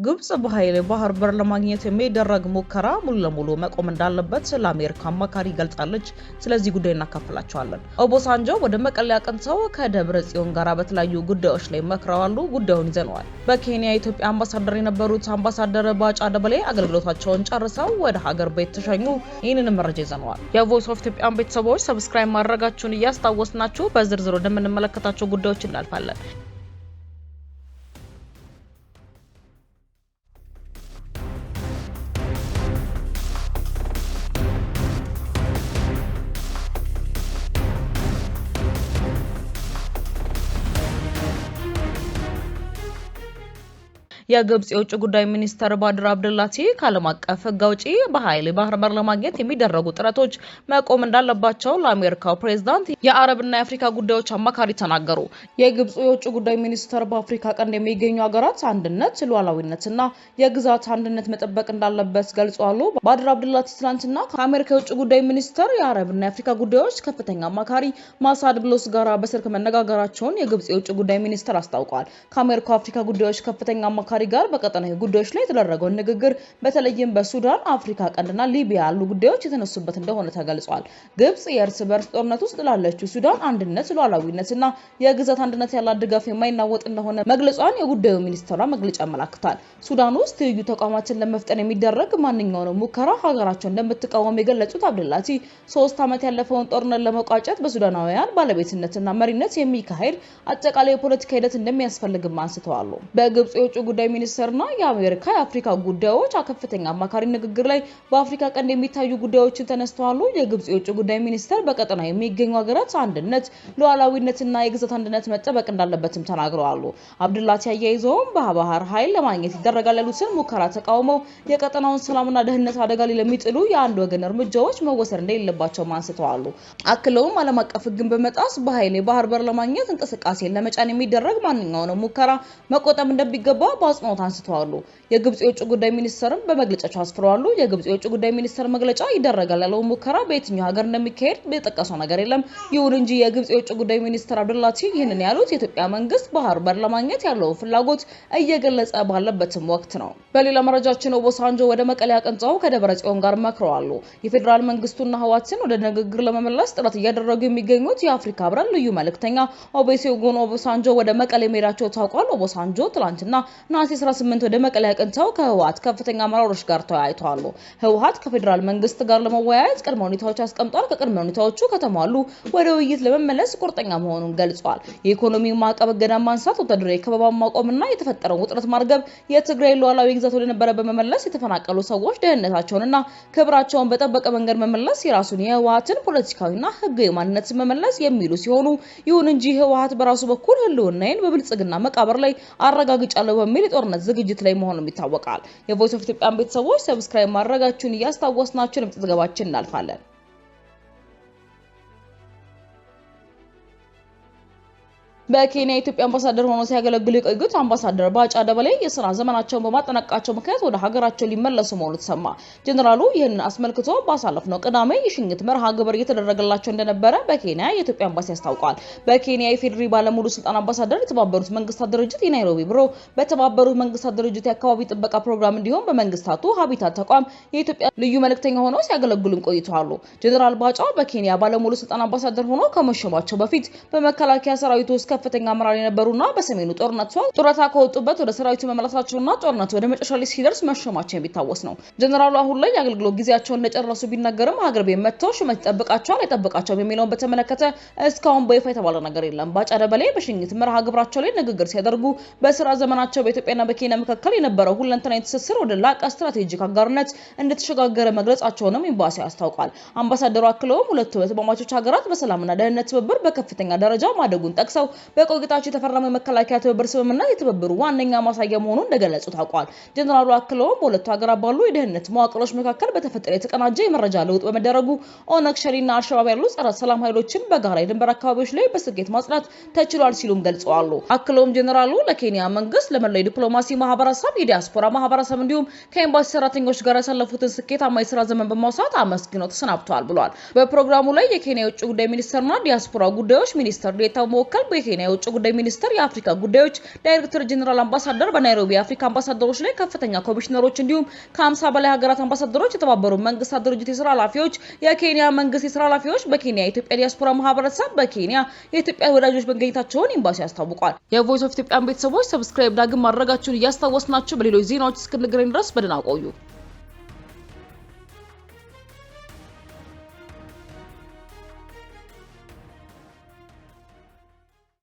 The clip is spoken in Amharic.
ግብጽ በኃይል ባህር በር ለማግኘት የሚደረግ ሙከራ ሙሉ ለሙሉ መቆም እንዳለበት ለአሜሪካ አማካሪ ገልጻለች። ስለዚህ ጉዳይ እናካፍላቸዋለን። ኦባሳንጆ ወደ መቀሌ አቅንተው ከደብረ ጽዮን ጋር በተለያዩ ጉዳዮች ላይ መክረዋል። ጉዳዩን ይዘነዋል። በኬንያ የኢትዮጵያ አምባሳደር የነበሩት አምባሳደር ባጫ ደበሌ አገልግሎታቸውን ጨርሰው ወደ ሀገር ቤት ተሸኙ። ይህንን መረጃ ይዘነዋል። የቮይስ ኦፍ ኢትዮጵያ ቤተሰቦች ሰብስክራይብ ማድረጋችሁን እያስታወስናችሁ በዝርዝር ወደምንመለከታቸው ጉዳዮች እናልፋለን። የግብጽ የውጭ ጉዳይ ሚኒስተር ባድር አብደላቲ ከዓለም አቀፍ ሕግ አውጪ በኃይል ባህር በር ለማግኘት የሚደረጉ ጥረቶች መቆም እንዳለባቸው ለአሜሪካው ፕሬዝዳንት የአረብና የአፍሪካ ጉዳዮች አማካሪ ተናገሩ። የግብጽ የውጭ ጉዳይ ሚኒስተር በአፍሪካ ቀንድ የሚገኙ ሀገራት አንድነት፣ ሉዓላዊነትና የግዛት አንድነት መጠበቅ እንዳለበት ገልጸዋል። ባድር አብደላቲ ትናንትና ከአሜሪካ የውጭ ጉዳይ ሚኒስተር የአረብና የአፍሪካ ጉዳዮች ከፍተኛ አማካሪ ማሳድ ብሎስ ጋር በስልክ መነጋገራቸውን የግብጽ የውጭ ጉዳይ ሚኒስተር አስታውቋል። ከአሜሪካው አፍሪካ ጉዳዮች ከፍተኛ አማካሪ ጋር በቀጠናዊ ጉዳዮች ላይ የተደረገው ንግግር በተለይም በሱዳን፣ አፍሪካ ቀንድና ሊቢያ ያሉ ጉዳዮች የተነሱበት እንደሆነ ተገልጿል። ግብጽ የእርስ በርስ ጦርነት ውስጥ ላለችው ሱዳን አንድነት፣ ሉዓላዊነትና የግዛት አንድነት ያላት ድጋፍ የማይናወጥ እንደሆነ መግለጿን የጉዳዩ ሚኒስትሯ መግለጫ ያመለክታል። ሱዳን ውስጥ ትይዩ ተቋማትን ለመፍጠር የሚደረግ ማንኛውንም ሙከራ ሀገራቸው እንደምትቃወም የገለጹት አብደላቲ 3 ዓመት ያለፈውን ጦርነት ለመቋጨት በሱዳናውያን ባለቤትነትና መሪነት የሚካሄድ አጠቃላይ የፖለቲካ ሂደት እንደሚያስፈልግም አንስተዋል። በግብጽ የውጭ ጉዳይ ሚኒስተርና የአሜሪካ የአፍሪካ ጉዳዮች ከፍተኛ አማካሪ ንግግር ላይ በአፍሪካ ቀንድ የሚታዩ ጉዳዮችን ተነስተዋል። የግብጽ የውጭ ጉዳይ ሚኒስተር በቀጠናው የሚገኙ ሀገራት አንድነት፣ ሉዓላዊነትና የግዛት አንድነት መጠበቅ እንዳለበትም ተናግረዋል። አብዱላቲ አያይዘውም በባህር ኃይል ለማግኘት ይደረጋል ያሉትን ሙከራ ተቃውመው የቀጠናውን ሰላምና ደህንነት አደጋ ላይ ለሚጥሉ የአንድ ወገን እርምጃዎች መወሰድ እንደሌለባቸው አንስተዋል። አክለውም ዓለም አቀፍ ሕግን በመጣስ በኃይል የባህር በር ለማግኘት እንቅስቃሴን ለመጫን የሚደረግ ማንኛውንም ሙከራ መቆጠብ እንደሚገባ በአጽንኦት አንስተዋል። የግብጽ የውጭ ጉዳይ ሚኒስተርም በመግለጫቸው አስፍረዋል። የግብጽ የውጭ ጉዳይ ሚኒስተር መግለጫ ይደረጋል ያለው ሙከራ በየትኛው ሀገር እንደሚካሄድ በጠቀሰው ነገር የለም። ይሁን እንጂ የግብጽ የውጭ ጉዳይ ሚኒስተር አብደላቲ ይህንን ያሉት የኢትዮጵያ መንግስት ባህር በር ለማግኘት ያለውን ፍላጎት እየገለጸ ባለበትም ወቅት ነው። በሌላ መረጃችን ኦባሳንጆ ወደ መቀሌ አቅንተው ከደብረ ጽዮን ጋር መክረዋል። የፌዴራል መንግስቱና ህወሓትን ወደ ንግግር ለመመለስ ጥረት እያደረጉ የሚገኙት የአፍሪካ ህብረት ልዩ መልእክተኛ ኦሉሴጉን ኦባሳንጆ ወደ መቀሌ መሄዳቸው ታውቋል። ኦባሳንጆ ትላንትና ነሐሴ 18 ወደ መቀሌ አቅንተው ከህወሓት ከፍተኛ አመራሮች ጋር ተወያይተዋል። ህወሓት ከፌዴራል መንግስት ጋር ለመወያየት ቅድመ ሁኔታዎች አስቀምጧል። ከቅድመ ሁኔታዎቹ ከተሟሉ ወደ ውይይት ለመመለስ ቁርጠኛ መሆኑን ገልጿል። የኢኮኖሚ ማዕቀብ እገዳ ማንሳት፣ ወታደራዊ ከበባ ማቆምና የተፈጠረውን ውጥረት ማርገብ፣ የትግራይ ሉዓላዊ ግዛት ወደ ነበረ በመመለስ የተፈናቀሉ ሰዎች ደህንነታቸውንና ክብራቸውን በጠበቀ መንገድ መመለስ፣ የራሱን የህወሓትን ፖለቲካዊና ህጋዊ ማንነትን መመለስ የሚሉ ሲሆኑ ይሁን እንጂ ህወሓት በራሱ በኩል ህልውናዬን በብልጽግና መቃብር ላይ አረጋግጫለሁ በሚል የጦርነት ዝግጅት ላይ መሆኑም ይታወቃል። የቮይስ ኦፍ ኢትዮጵያ ቤተሰቦች ሰብስክራይብ ማድረጋችሁን እያስታወስናችሁ ለምትዘገባችን እናልፋለን። በኬንያ የኢትዮጵያ አምባሳደር ሆነው ሲያገለግሉ የቆዩት አምባሳደር ባጫ ደበሌ የሥራ ዘመናቸውን በማጠናቀቃቸው ምክንያት ወደ ሀገራቸው ሊመለሱ መሆኑ ተሰማ። ጀነራሉ ይህንን አስመልክቶ ባሳለፍነው ቅዳሜ የሽኝት መርሃ ግብር እየተደረገላቸው እንደነበረ በኬንያ የኢትዮጵያ ኤምባሲ አስታውቋል። በኬንያ የፌዴሪ ባለሙሉ ስልጣን አምባሳደር የተባበሩት መንግስታት ድርጅት የናይሮቢ ቢሮ፣ በተባበሩት መንግስታት ድርጅት የአካባቢ ጥበቃ ፕሮግራም እንዲሁም በመንግስታቱ ሀቢታት ተቋም የኢትዮጵያ ልዩ መልእክተኛ ሆነው ሲያገለግሉም ቆይተዋል። ጀነራል ባጫ በኬንያ ባለሙሉ ስልጣን አምባሳደር ሆነው ከመሾማቸው በፊት በመከላከያ ሰራዊት ውስጥ ከፍተኛ አመራር የነበሩና በሰሜኑ ጦርነት ወቅት ጡረታ ከወጡበት ወደ ሰራዊቱ መመለሳቸውና ጦርነቱ ወደ መጨረሻ ላይ ሲደርስ መሾማቸው የሚታወስ ነው። ጀነራሉ አሁን ላይ የአገልግሎት ጊዜያቸውን እንደጨረሱ ቢነገርም ሀገር ቤት መጥተው ሹመት ይጠብቃቸዋል አይጠብቃቸውም የሚለውን በተመለከተ እስካሁን በይፋ የተባለ ነገር የለም። ባጫ ደበሌ በሽኝት መርሃ ግብራቸው ላይ ንግግር ሲያደርጉ በስራ ዘመናቸው በኢትዮጵያና በኬንያ መካከል የነበረው ሁለንተናዊ ትስስር ወደ ላቀ ስትራቴጂክ አጋርነት እንደተሸጋገረ መግለጻቸውንም ኤምባሲው አስታውቋል። አምባሳደሩ አክለውም ሁለቱ እህትማማቾች ሀገራት በሰላምና ደህንነት ትብብር በከፍተኛ ደረጃ ማደጉን ጠቅሰው በቆይታቸው የተፈረመ መከላከያ ትብብር ስምምነት የትብብሩ ዋነኛ ማሳያ መሆኑን እንደገለጹ ታውቋል። ጀነራሉ አክለውም በሁለቱ ሀገራት ባሉ የደህንነት መዋቅሮች መካከል በተፈጠረ የተቀናጀ የመረጃ ልውውጥ በመደረጉ ኦነግ ሸሪና አልሸባብ ያሉ ጸረ ሰላም ኃይሎችን በጋራ የድንበር አካባቢዎች ላይ በስኬት ማጽናት ተችሏል ሲሉም ገልጸዋል። አክለውም ጀነራሉ ለኬንያ መንግስት፣ ለመላው ዲፕሎማሲ ማህበረሰብ፣ የዲያስፖራ ማህበረሰብ እንዲሁም ከኤምባሲ ሰራተኞች ጋር ያሳለፉትን ስኬታማ የሥራ ዘመን በማውሳት አመስግነው ተሰናብተዋል ብሏል። በፕሮግራሙ ላይ የኬንያ የውጭ ጉዳይ ሚኒስትርና ዲያስፖራ ጉዳዮች ሚኒስትር ዴኤታ በመወከል በኬንያ የኬንያ የውጭ ጉዳይ ሚኒስትር የአፍሪካ ጉዳዮች ዳይሬክተር ጀነራል አምባሳደር በናይሮቢ የአፍሪካ አምባሳደሮች ላይ ከፍተኛ ኮሚሽነሮች እንዲሁም ከ50 በላይ ሀገራት አምባሳደሮች፣ የተባበሩት መንግስታት ድርጅት የሥራ ኃላፊዎች፣ የኬንያ መንግስት የሥራ ኃላፊዎች፣ በኬንያ የኢትዮጵያ ዲያስፖራ ማህበረሰብ፣ በኬንያ የኢትዮጵያ ወዳጆች መገኘታቸውን ኤምባሲ አስታውቋል። የቮይስ ኦፍ ኢትዮጵያን ቤተሰቦች ሰብስክራይብ ዳግም ማድረጋችሁን እያስታወስናችሁ በሌሎች ዜናዎች እስክንገናኝ ድረስ በደህና ቆዩ።